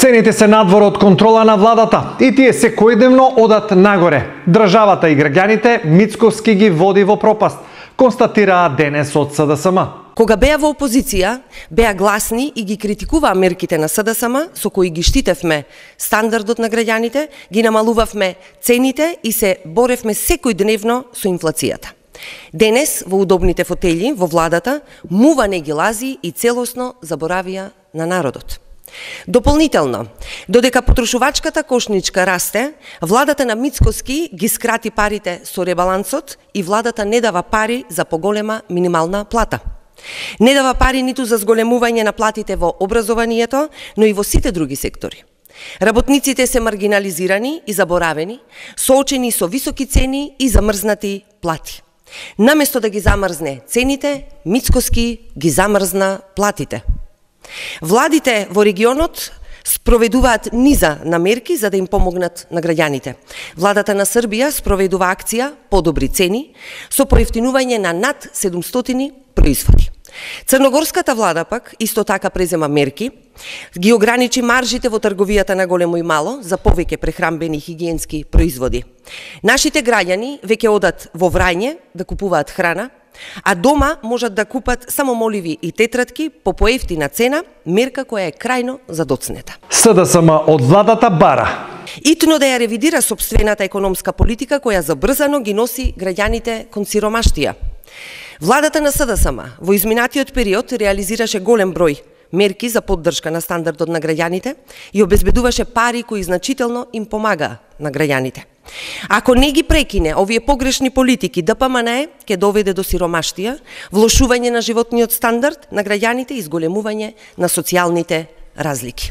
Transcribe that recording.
Цените се надвор од контрола на владата и тие секојдневно одат нагоре. Државата и граѓаните мицковски ги води во пропаст, констатираа денес од СДСМ. Кога беа во опозиција, беа гласни и ги критикуваа мерките на СДСМ, со кои ги штитевме стандардот на граѓаните, ги намалувавме цените и се боревме секојдневно со инфлацијата. Денес, во удобните фотели, во владата, мува не ги лази и целосно заборавија на народот. Дополнително, додека потрошувачката кошничка расте, владата на Мицкоски ги скрати парите со ребалансот и владата не дава пари за поголема минимална плата. Не дава пари ниту за зголемување на платите во образованието, но и во сите други сектори. Работниците се маргинализирани и заборавени, соочени со високи цени и замрзнати плати. Наместо да ги замрзне цените, Мицкоски ги замрзна платите. Владите во регионот спроведуваат низа на мерки за да им помогнат на граѓаните. Владата на Србија спроведува акција подобри цени со поевтинување на над 700 производи. Црногорската влада пак исто така презема мерки, ги ограничи маржите во трговијата на големо и мало за повеќе прехранбени и хигиенски производи. Нашите граѓани веќе одат во Врање да купуваат храна, а дома можат да купат само моливи и тетратки по поевтина цена, мерка која е крајно задоцнета. СДСМ од владата бара итно да ја ревидира сопствената економска политика која забрзано ги носи граѓаните кон сиромаштија. Владата на СДСМ во изминатиот период реализираше голем број мерки за поддршка на стандардот на граѓаните и обезбедуваше пари кои значително им помагаа на граѓаните. Ако не ги прекине овие погрешни политики, ДПМН ќе доведе до сиромаштија, влошување на животниот стандард на граѓаните и зголемување на социјалните разлики.